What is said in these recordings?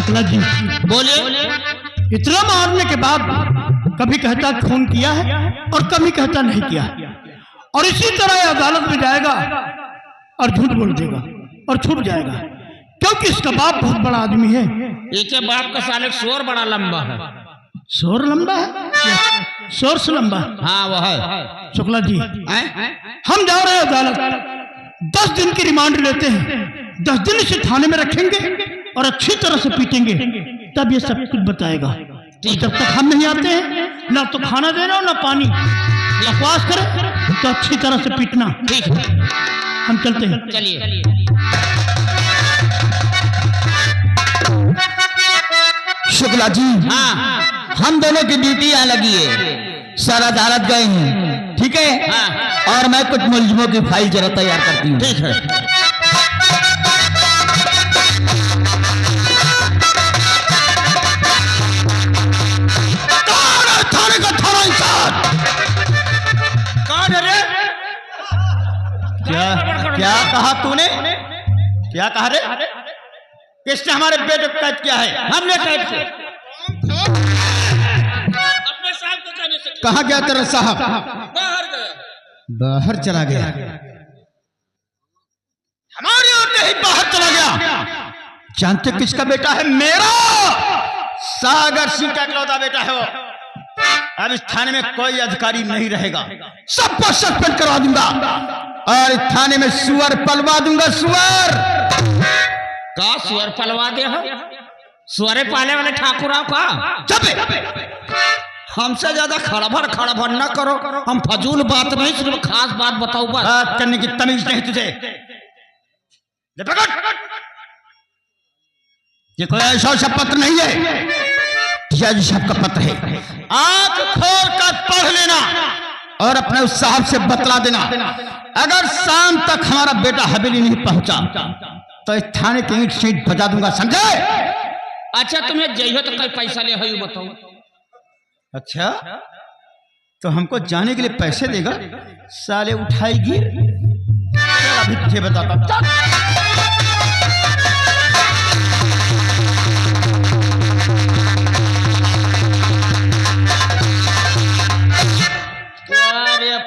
शुक्ला जी बोलिए। इतना मारने के बाद कभी कहता खून किया है और कभी कहता नहीं किया, और इसी तरह अदालत में जाएगा और झूठ बोल देगा और छूट जाएगा, क्योंकि इसका बाप बहुत बड़ा आदमी है। इसके बाप का साले शोर बड़ा लंबा है। शोर लंबा है? शोर से लंबा? हाँ वो है। शुक्ला जी हम जा रहे हैं अदालत, 10 दिन की रिमांड लेते हैं, 10 दिन इसे थाने में रखेंगे और अच्छी तरह से पीटेंगे, तब ये सब कुछ बताएगा। जब तक हम नहीं आते हैं ना तो खाना देना और ना पानी, बकवास करे तो अच्छी तरह से पीटना। ठीक है, हम चलते हैं। चलिए। शुक्ला जी हाँ हम दोनों की ड्यूटी यहाँ लगी है, सर अदालत गए हैं, ठीक है। हाँ। और मैं कुछ मुलजिमों की फाइल जरा तैयार करती हूँ। ठीक है। थाने का थाना इंचार्ज कौन है रे? क्या कहा तूने? क्या कहा रे? किसने हमारे बेटे को कैद किया है? हमने कैद किया। अपने साहब को कहने से कहाँ गया तेरा साहब? बाहर गया। बाहर चला गया? हमारी ओर नहीं, बाहर चला गया। जानते किसका बेटा है? मेरा सागर सिंह का इकलौता बेटा है वो। अब इस थाने में कोई अधिकारी नहीं रहेगा, सबको सस्पेंड करवा दूंगा और इस थाने में सुअर पलवा दूंगा। सुअर का सुअर पलवा दे हो? सुअरे पाले वाले ठाकुर का? हमसे ज्यादा खड़भर न करो। हम फजूल बात नहीं, सिर्फ खास बात बताओ। बात करने की तमीज नहीं तुझे। ये कोई ऐसा पत्र नहीं है, जज साहब का पत्र है। आंख खोल कर पढ़ लेना और अपने उस साहब से बतला देना, अगर शाम तक हमारा बेटा हवेली नहीं पहुंचा तो इस थाने की ईंट सीट बजा दूंगा, समझे? अच्छा तुम्हें जइयो तो कई पैसा ले है बताओ। अच्छा तो हमको जाने के लिए पैसे देगा? साले उठाएगी, अभी तुझे बताता।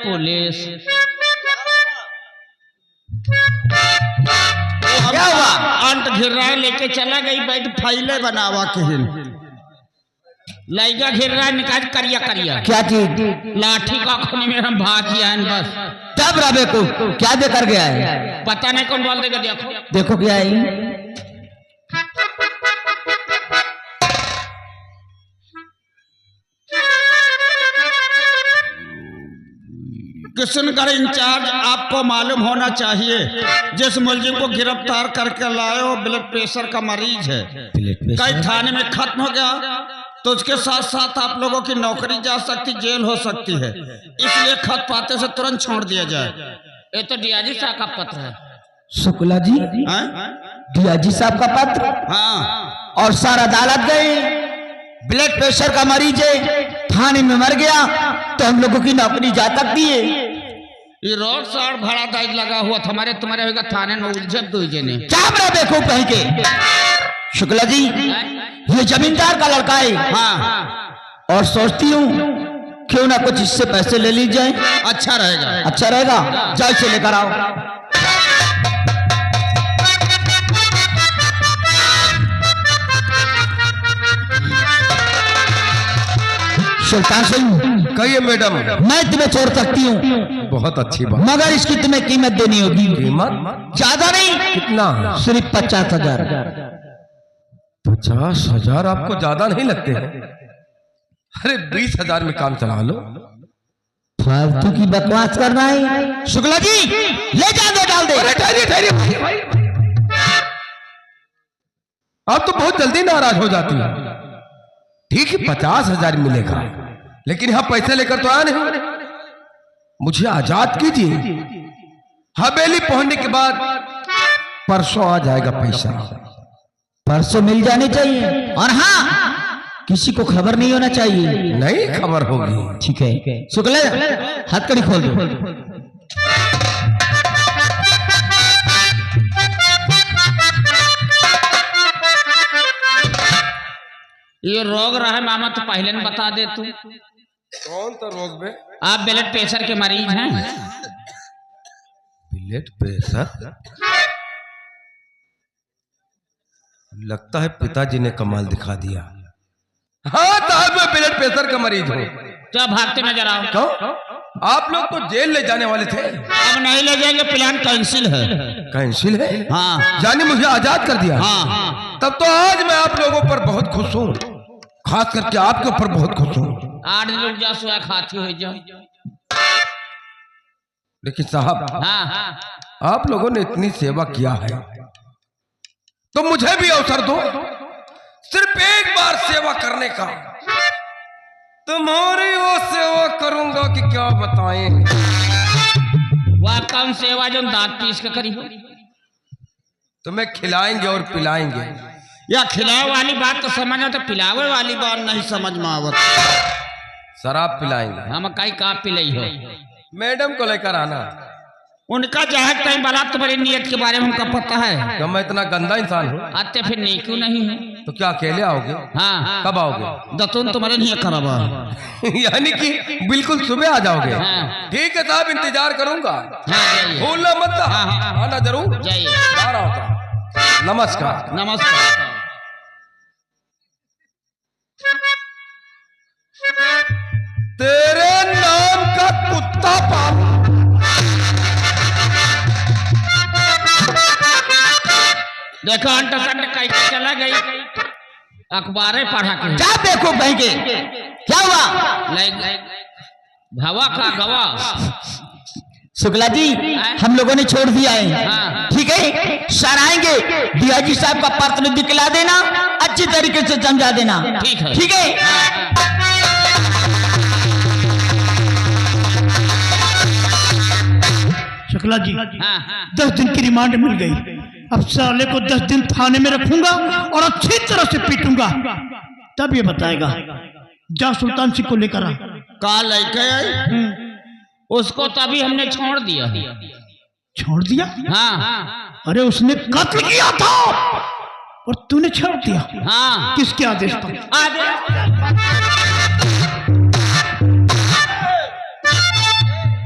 पुलिस क्या हुआ? अंत घिर रहा है, लेके चला गई। बैठ फाइले बनावा के लाइगा घिर रहा है, निकाल करिया। क्या चीज? लाठी का खूनी में हम भाग गया है बस। तब राबे को क्या दे कर गया है? पता नहीं कौन बोल देगा। देखो क्या है। किशनगढ़ इंचार्ज, आपको मालूम होना चाहिए जिस मुलजिम को गिरफ्तार करके लाए हो ब्लड प्रेशर का मरीज है। कई थाने में खत्म हो गया तो उसके साथ साथ आप लोगों की नौकरी जा सकती, जेल हो सकती है, इसलिए खत पाते से तुरंत छोड़ दिया जाए। ये तो डीआईजी साहब का पत्र है। शुक्ला जी, डीआईजी साहब का पत्र? हाँ। और सर अदालत गए, ब्लड प्रेशर का मरीज है, थाने में मर गया तो हम लोगों की नौकरी जा सकती है। ये रोड साड़ भाड़ा दाज लगा हुआ तुम्हारे होगा थाने में उलझन दूजने। कैमरा देखो कहीं के। शुक्ला जी ये जमींदार का लड़का है। हाँ। और सोचती हूँ क्यों ना कुछ इससे पैसे ले ली जाए। अच्छा रहेगा। अच्छा रहेगा, जाओ इसे लेकर आओ। सुल्तान सिंह, कहिए मैडम। मैं तुम्हें छोड़ सकती हूँ, बहुत अच्छी बात, मगर इसकी तुम्हें कीमत देनी होगी। कीमत? ज्यादा नहीं। कितना? सिर्फ 50,000। 50,000 आपको ज्यादा नहीं लगते हैं? अरे 20,000 में काम चला लो। फालतू की बकवास करना है। शुक्ला जी ले जा दे, डाल दे। अरे ठहरिए, आप तो बहुत जल्दी नाराज हो जाती है। ठीक है 50,000 मिलेगा, लेकिन यहां पैसे लेकर तो आया नहीं। मुझे आजाद कीजिए, हवेली पहुंचने के बाद परसों आ जाएगा पैसा। परसों मिल जाने चाहिए, और हाँ किसी को खबर नहीं होना चाहिए। नहीं खबर होगी। ठीक है। शुक्ला हथकड़ी खोल दो। ये रोग रहा है मामा तो पहले न बता दे तू। कौन सा रोग बे? आप ब्लड प्रेशर के मरीज हैं? Blood pressure? लगता है पिताजी ने कमाल दिखा दिया। हाँ साहब, मैं ब्लड प्रेशर का मरीज हूँ। क्या भागते नजर आओ? क्यों? आप लोग तो जेल ले जाने वाले थे। अब नहीं ले जाएंगे, प्लान कैंसिल है। कैंसिल है? हाँ। यानी मुझे आजाद कर दिया? हाँ। तब तो आज मैं आप लोगों पर बहुत खुश हूँ, खास करके आपके ऊपर बहुत खुश हूँ। 8 लोग जा सुहा खाती हो जाओ। लेकिन साहब, हाँ। आप लोगों ने इतनी सेवा किया है तो मुझे भी अवसर दो, सिर्फ एक बार सेवा करने का। तुम्हारी वो सेवा करूंगा कि क्या बताएं। वह कौन सेवा जो दांत पीस के करी हो? तुम्हें खिलाएंगे और पिलाएंगे। या खिलाए वाली बात तो समझ, तो पिलावे वाली बात नहीं समझ में आवत। शराब पिलाएंगे। हम कहीं का पिलाई हो? मैडम को लेकर आना। उनका जहाज कहीं बात तुम्हारी नियत के बारे में हमको पता है। क्या मैं इतना गंदा इंसान हूँ? आते फिर नहीं क्यों नहीं है? तो क्या अकेले आओगे? हाँ। कब आओगे? दतून तुम्हारे नहीं करवा। यानी कि बिल्कुल सुबह आ जाओगे? हाँ। ठीक है साहब, इंतजार करूंगा। हाँ, भूलना मत, हाँ। आना जरूर। जाइए। आ रहा होता। नमस्कार। नमस्कार। तेरे नाम का कुत्ता पाल। देखो अंटसंट कैसे चला गई, अखबारें पढ़ा के। क्या देखो कहेंगे? क्या हुआ? भवा का गवा। शुक्ला जी, हम लोगों ने छोड़ दिया है। हाँ। ठीक है, सर आएंगे, डीआईजी साहब का पत्र दिखला देना, अच्छी तरीके से समझा देना। ठीक है। ठीक है। शुक्ला जी, हाँ। 10 दिन की रिमांड मिल गई। अब साले को 10 दिन थाने में रखूंगा और अच्छी तरह से पीटूंगा, तब ये बताएगा। जा सुल्तान सिंह को लेकर आ। कहा लेके आई? उसको तभी हमने छोड़ दिया। छोड़ दिया? हाँ। अरे उसने कत्ल किया था और तूने छोड़ दिया? हाँ। किसके आदेश पर?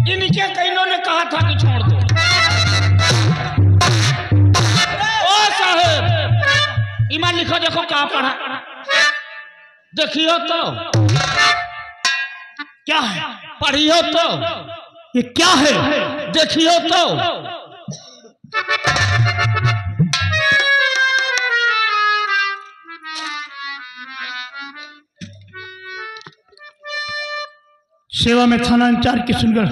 इनके कईनों ने कहा था कि छोड़ दो। ओ साहब, ईमान लिखो, देखो कहाँ पढ़ा, देखियो तो। क्या है? पढ़ियो तो। ये क्या है? देखियो तो। सेवा में थाना इंचार्ज किशनगढ़,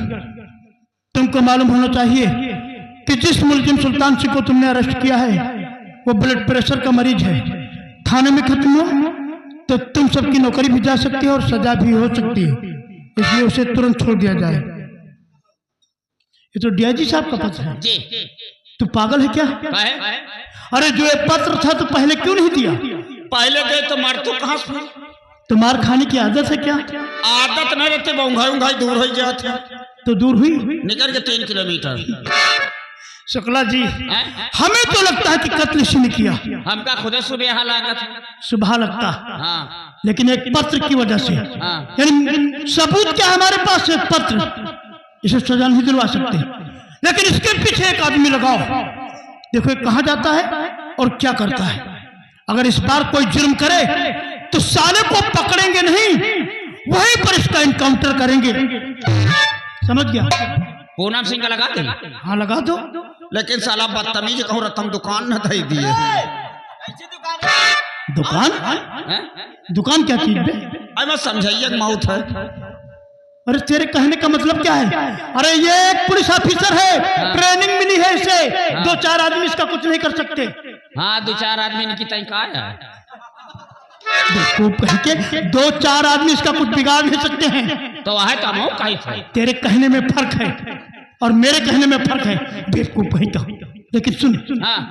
तुमको मालूम होना चाहिए कि जिस मुलजिम सुल्तान सिंह को तुमने अरेस्ट किया है वो ब्लड प्रेशर का मरीज है। थाने में खत्म हुआ तो तुम सबकी नौकरी भी जा सकती है और सजा भी हो सकती है, इसलिए उसे तुरंत छोड़ दिया जाए। ये तो डीआईजी साहब का पत्र है। जी। तू पागल है क्या? अरे जो ये पत्र था तो पहले क्यों नहीं दिया? पहले गए तो मार तो कहाँ से? तो मार खाने की आदत है क्या? आदत नहीं रहती, बंघाई दूर हो जाती। तो दूर हुई निकल के 3 किलोमीटर। शुक्ला जी, हमें तो लगता है कि कत्ल इसी ने किया। हमका खुद सुबह यहाँ लागत। सुबह लगता, हाँ। लेकिन एक पत्र की वजह से, हाँ। यानी सबूत क्या हमारे पास? एक पत्र, इसे सजा नहीं दिलवा सकते, लेकिन इसके पीछे एक आदमी लगाओ। देखो ये कहाँ जाता है और क्या करता है। अगर इस बार कोई जुर्म करे तो साले को पकड़ेंगे नहीं, वहीं पर इसका एनकाउंटर करेंगे। समझ गया? पूनम सिंह का लगा दे। हाँ लगा दो। लेकिन साला बदतमीज कहूँ रतम दुकान न दे दिए। दुकान? दुकान क्या चीज है? मैं समझाइए माउथ है। अरे तेरे कहने का मतलब क्या है? अरे ये एक पुलिस ऑफिसर है, ट्रेनिंग मिली है इसे। 2-4 आदमी इसका कुछ नहीं कर सकते। हाँ, 2-4 आदमी इनकी तय का है। कह के 2-4 आदमी इसका कुछ बिगाड़ नहीं सकते हैं। तो है तो कहीं थे। तेरे कहने में फर्क है और मेरे कहने में फर्क है, बेवकूफ है तो। लेकिन सुन, हाँ।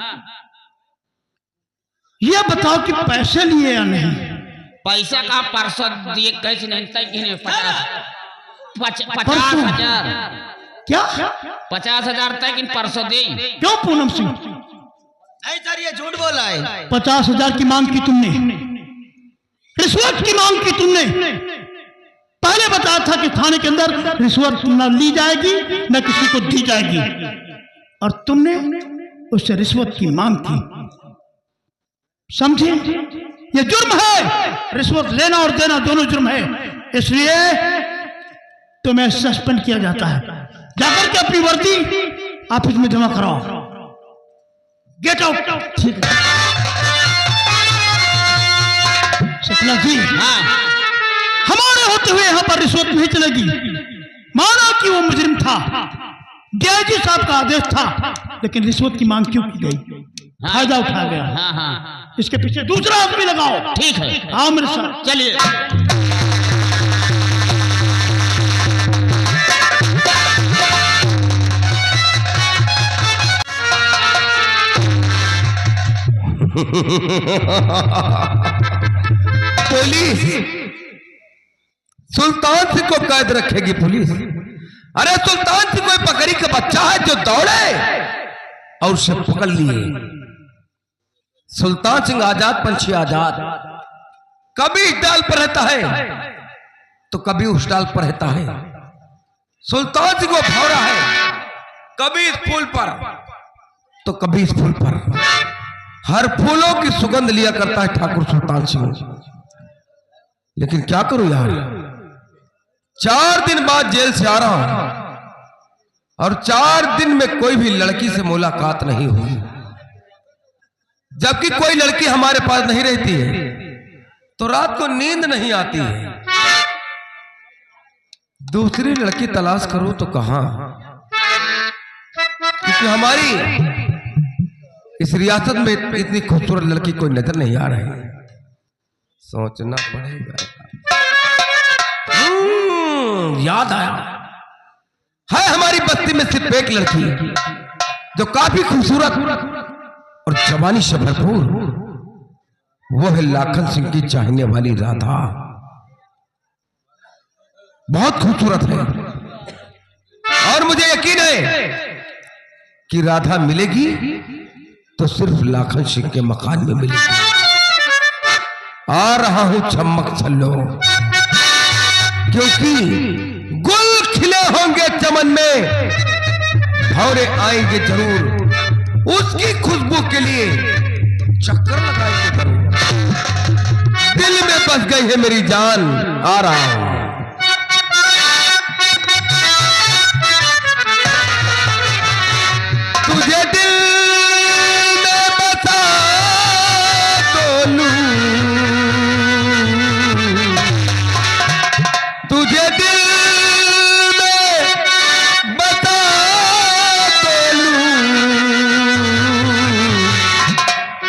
ये बताओ कि पैसे लिए या नहीं? पैसा का परसों दिए, कैसे नहीं तय 50,000। क्या? 50,000 तक इन परसों दी। क्यों पूनम सिंह? नहीं सर, ये झूठ बोला है। 50,000 की मांग की तुमने? रिश्वत की मांग की तुमने। पहले बताया था कि थाने के अंदर रिश्वत न ली जाएगी न किसी को दी जाएगी, और तुमने उससे रिश्वत की मांग की। समझे? ये जुर्म है, रिश्वत लेना और देना दोनों जुर्म है, इसलिए तुम्हें सस्पेंड किया जाता है। जाकर के अपनी वर्दी ऑफिस में जमा कराओ। Get out. ठीक है सपना जी, हमारे होते हुए यहां पर रिश्वत नहीं चलेगी। माना कि वो मुजरिम था, डीआईजी साहब का आदेश था, लेकिन रिश्वत की मांग क्यों की गई? फायदा उठाया गया। इसके पीछे दूसरा आदमी लगाओ। ठीक है, आओ मेरे साथ। चलिए। पुलिस सुल्तान सिंह को कैद रखेगी पुलिस? अरे सुल्तान सिंह कोई बकरी का बच्चा है जो दौड़े और उसे पकड़ लिए। सुल्तान सिंह आजाद पंछी आजाद, कभी इस डाल पर रहता है तो कभी उस डाल पर रहता है। सुल्तान सिंह को भौरा है, कभी इस फूल पर तो कभी इस फूल पर। हर फूलों की सुगंध लिया करता है ठाकुर सुल्तान सिंह। लेकिन क्या करूं यार, 4 दिन बाद जेल से आ रहा हूं और 4 दिन में कोई भी लड़की से मुलाकात नहीं हुई। जबकि कोई लड़की हमारे पास नहीं रहती है तो रात को नींद नहीं आती है। दूसरी लड़की तलाश करूं तो कहां, क्योंकि हमारी इस रियासत में इतनी खूबसूरत लड़की कोई नजर नहीं आ रही। सोचना पड़ेगा। याद आया है, हमारी बस्ती में सिर्फ एक लड़की जो काफी खूबसूरत और जवानी से भरपूर, वो है लाखन सिंह की चाहने वाली राधा। बहुत खूबसूरत है और मुझे यकीन है कि राधा मिलेगी तो सिर्फ लाखन सिंह के मकान में मिलेगी। आ रहा हूं चमक छल्लो, क्योंकि गुल खिले होंगे चमन में, भौरे आएंगे जरूर, उसकी खुशबू के लिए चक्कर लगाएंगे जरूर। दिल में बस गई है मेरी जान, आ रहा हूं। तुझे दिल में बसा तो लूं, तुझे दिल में बता तो लूं,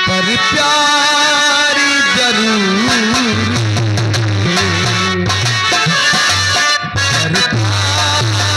पर प्यारी जरूर, पर प्यारी जरूर।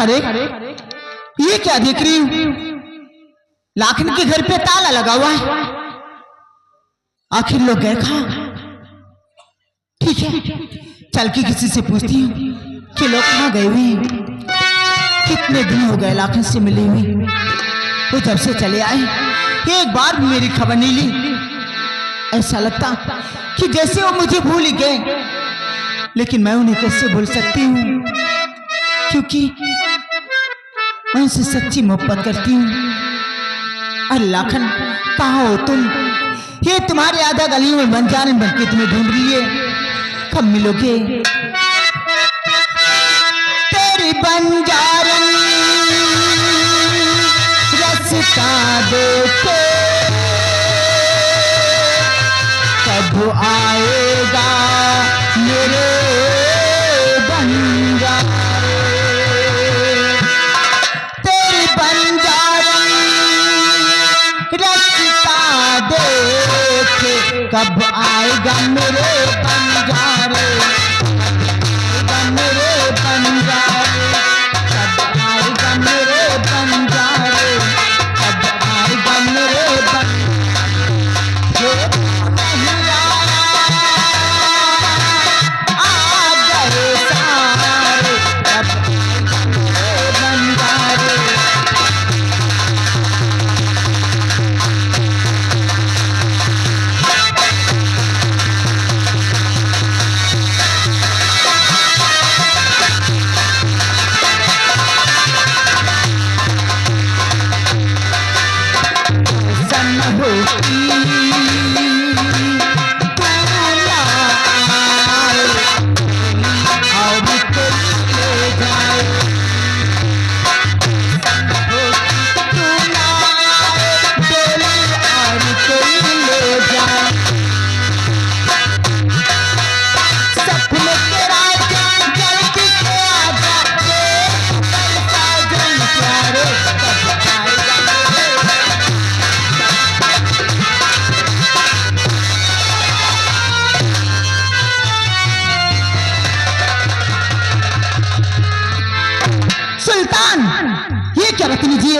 अरे ये क्या देख रही हूं? लाखन के घर पे ताला लगा हुआ है। आखिर लोग गए कहां? ठीक है, चल के किसी से पूछती हूँ कि लोग कहां गए हुए हैं। कितने दिन हो गए लाखन से मिली हुई, वो जब से चले आए एक बार भी मेरी खबर नहीं ली। ऐसा लगता कि जैसे वो मुझे भूल ही गए, लेकिन मैं उन्हें कैसे भूल सकती हूँ? क्योंकि मैं उनसे सच्ची मोहब्बत करती हूँ। अरे लाखन, कहाँ हो तुम? ये तुम्हारे आधा गलियों में बंजारन बन के तुम्हें ढूंढ रही है। कब मिलोगे? तेरी बंजारन रास्ता देखो, कब आएगा मेरे बंजारे? तेरी बंजारन रास्ता देखे, कब आएगा मेरे बंजारे? मेरे बंजारे, कब आएगा मेरे बंजारे? कब आएगा मेरे बंजारे? आ गए सारे, कब आएगा मेरे बंजारे?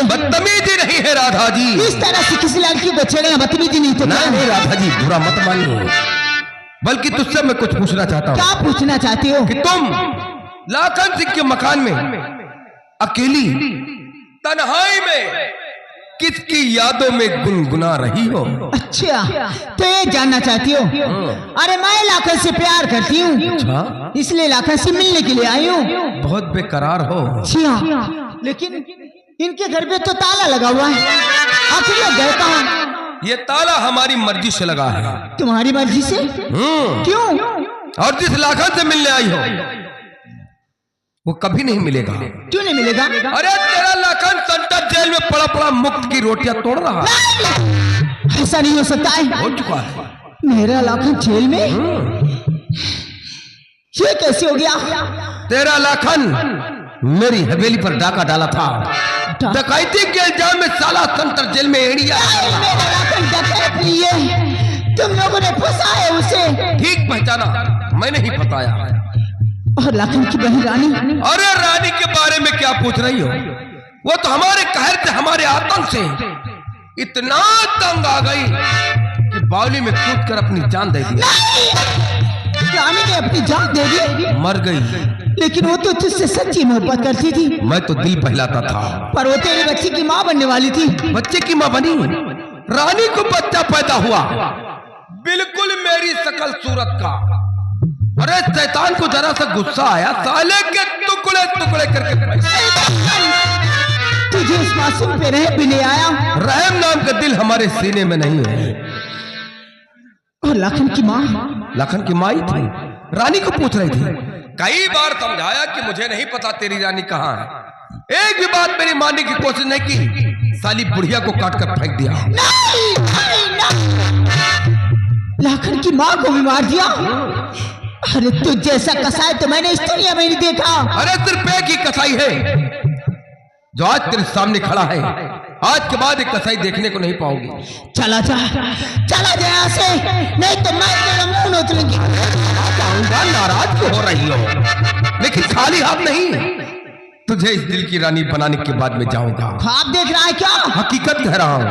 बदतमीजी नहीं है राधा जी। इस तरह से किसी लड़की को छेड़ना बदतमीजी नहीं तो नहीं राधा जी, बुरा मत मानिए, बल्कि तुझसे मैं कुछ पूछना चाहता हूँ। क्या पूछना चाहते हो? कि तुम लाखन सिंह के मकान में अकेली तन्हाई में किसकी यादों में गुनगुना रही हो? अच्छा, तो ये जानना चाहती हो? अरे मैं लाखन से प्यार करती हूँ। अच्छा, इसलिए लाखन से मिलने के लिए आई हूँ। बहुत बेकरार हो। लेकिन इनके घर पे तो ताला लगा हुआ है, आखिर ये गए कहाँ? ये ताला हमारी मर्जी से लगा है। तुम्हारी मर्जी से? क्यों? और जिस लाखन से मिलने आई हो वो कभी नहीं मिलेगा। क्यों नहीं मिलेगा? अरे तेरा लाखन सेंट्रल जेल में पड़ा पड़ा मुफ्त की रोटियां तोड़ रहा है। ऐसा नहीं हो सकता है। हो चुका है। मेरा लाखन जेल में? ये कैसे हो गया? तेरा लाखन मेरी हवेली पर डाका डाला था, डकैती के इल्जाम में साला सेंट्रल जेल में एड़िया। मेरा लाखन डकैत नहीं है, तुम लोगों ने फंसा है उसे। ठीक पहचाना, मैंने ही बताया। और लाखन की बहन रानी? अरे रानी के बारे में क्या पूछ रही हो? वो तो हमारे कहर से, हमारे आतंक से इतना तंग आ गई कि बावली में कूद कर अपनी जान दे दी। रानी ने अपनी जान दे दी? मर गई। लेकिन वो तो तुझसे सच्ची मोहब्बत करती थी। मैं तो दिल बहलाता था। पर वो तेरे बच्चे की माँ बनने वाली थी। बच्चे की माँ बनी? रानी को बच्चा पैदा हुआ, बिल्कुल मेरी शकल सूरत का। अरे शैतान को जरा सा गुस्सा आया, साले के टुकड़े टुकड़े करके तुझे इस मासूम पे रहम भी नहीं आया? रहम नाम का दिल हमारे सीने में नहीं है। और लाखन की माँ? लाखन की माँ ही थी, रानी को पूछ रही थी। कई बार समझाया कि मुझे नहीं पता तेरी रानी कहाँ है, एक भी बात मेरी मानने की कोशिश नहीं की। साली बुढ़िया को काट कर फेंक दिया। नहीं, नहीं, नहीं। लाखन की माँ को भी मार दिया? अरे तू जैसा कसाई तो मैंने इस दुनिया में नहीं देखा। अरे सिर्फ एक ही कसाई है जो आज तेरे सामने खड़ा है। आज के बाद एक कसाई देखने को नहीं पाओगी। चला जा, चला जा यहाँ से, नहीं तो मैं तेरा मुंह नोच लूंगी। नाराज क्यों हो रही हो? लेकिन खाली हाथ नहीं, तुझे इस दिल की रानी बनाने के बाद में जाऊंगा। ख्वाब देख रहा है क्या? हकीकत कह रहा हूं।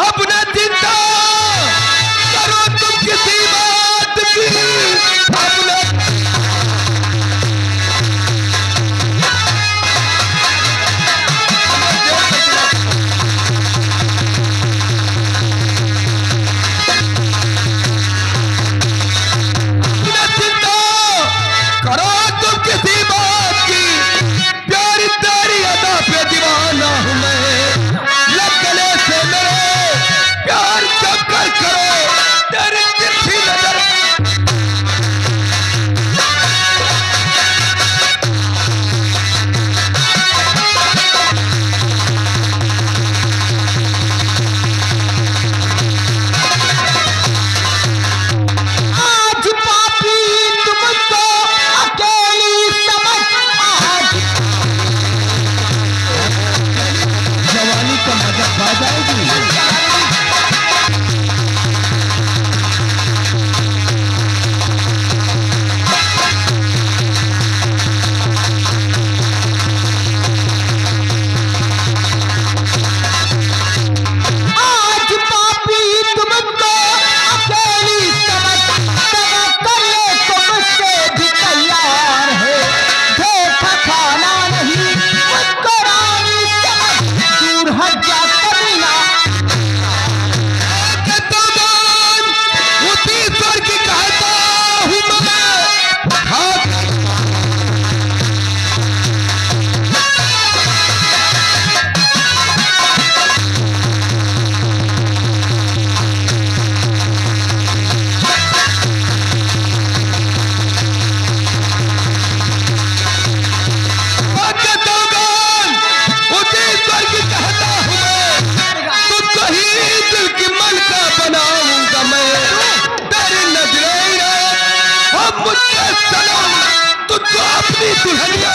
अब न चिंता करो तुम किसी बात की, अब न चिंता करो तुम किसी बात की, मेरी दुल्हनिया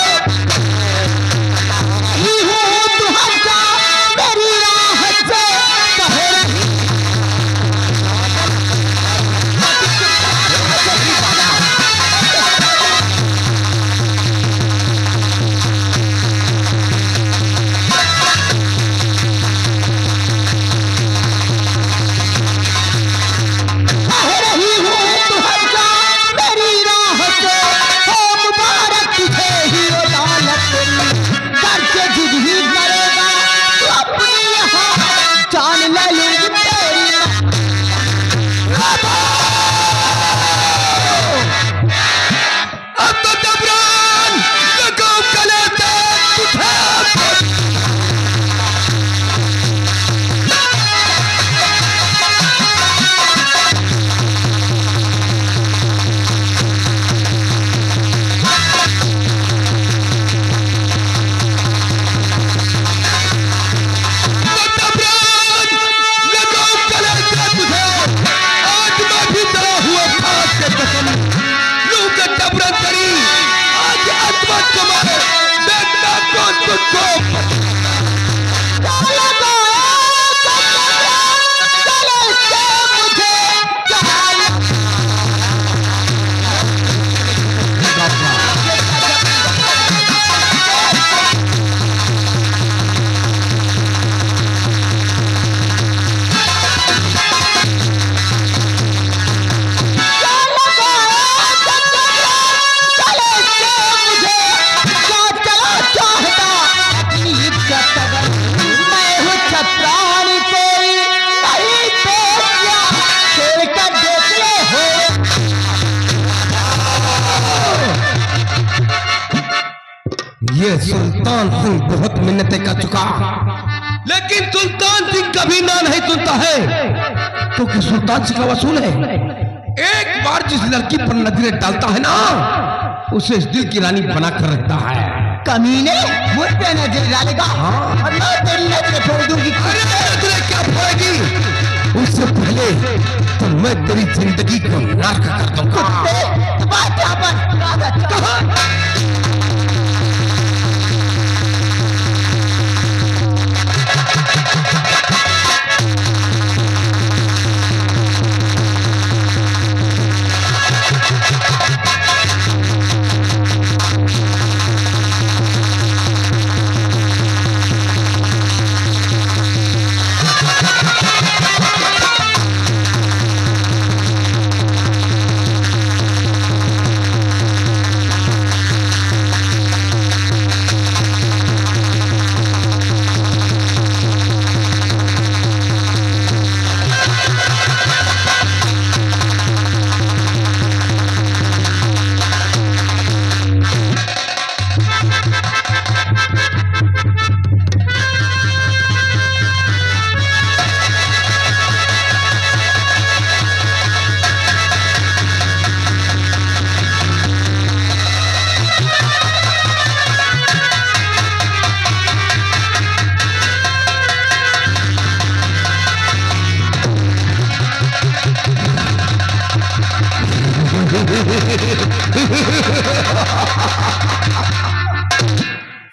तू हटा मेरी राह से कहे ये सुल्तान सिंह बहुत मिन्नतें कर चुका, लेकिन सुल्तान सिंह कभी ना नहीं सुनता है, क्योंकि सुल्तान सिंह का वसूल है। एक बार जिस लड़की पर नजरें डालता है ना, उसे इस दिल की रानी बना कर रखता है। कमीने मुझ पे नजर डालेगा और मैं तेरी नजरें फोड़ दूंगी। अरे नजरें क्या फोड़ेगी? उससे पहले तो मैं तेरी जिंदगी को नर्क कर दूंगा। कुत्ते बात यहाँ पर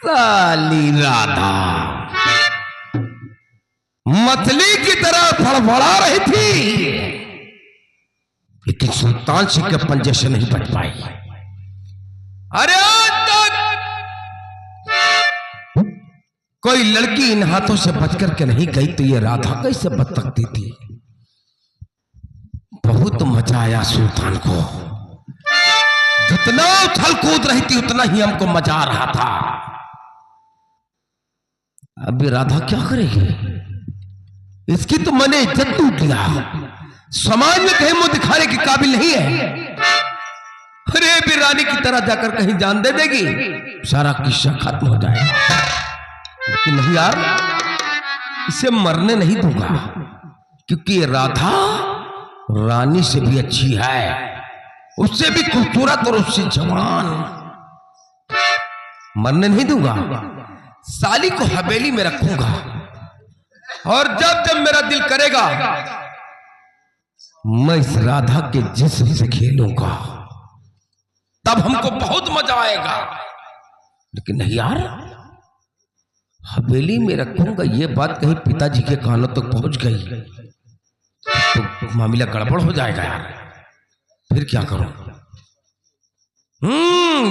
साली राधा मछली की तरह फड़फड़ा रही थी, लेकिन सुल्तान सिंह के पंजे से नहीं बच पाई। अरे आज तक कोई लड़की इन हाथों से बच करके नहीं गई, तो ये राधा कैसे बच सकती थी? बहुत मजा आया सुल्तान को, जितना उछल कूद रही थी उतना ही हमको मजा आ रहा था। अभी राधा क्या करेगी? इसकी तो मैंने इज्जत लूट लिया, समाज में कहीं मुंह दिखाने के काबिल नहीं है। अरे भी रानी की तरह जाकर कहीं जान दे देगी, सारा किस्सा खत्म हो जाएगा। लेकिन नहीं यार, इसे मरने नहीं दूंगा, क्योंकि ये राधा रानी से भी अच्छी है, उससे भी खूबसूरत और उससे जवान। मरने नहीं दूंगा, साली को हवेली में रखूंगा, और जब जब मेरा दिल करेगा मैं इस राधा के जिस्म से खेलूंगा, तब हमको बहुत मजा आएगा। लेकिन नहीं यार, हवेली में रखूंगा ये बात कहीं पिताजी के कानों तक पहुंच गई तो मामला गड़बड़ हो जाएगा यार। फिर क्या करूं?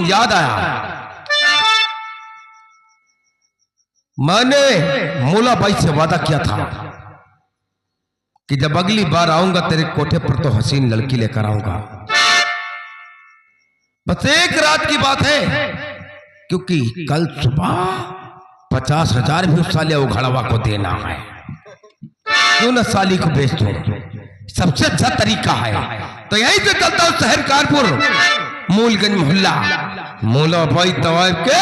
याद आया, मैंने मोला बाई से वादा किया था कि जब अगली बार आऊंगा तेरे कोठे पर तो हसीन लड़की लेकर आऊंगा। बस एक रात की बात है, क्योंकि कल सुबह 50,000 भी उस साले उघड़वा को देना है। क्यों न साली को बेच दूं, सबसे अच्छा तरीका है। तो यहीं से चलता हूं शहर कानपुर, मूलगंज मोहल्ला, मोला भाई तवाब के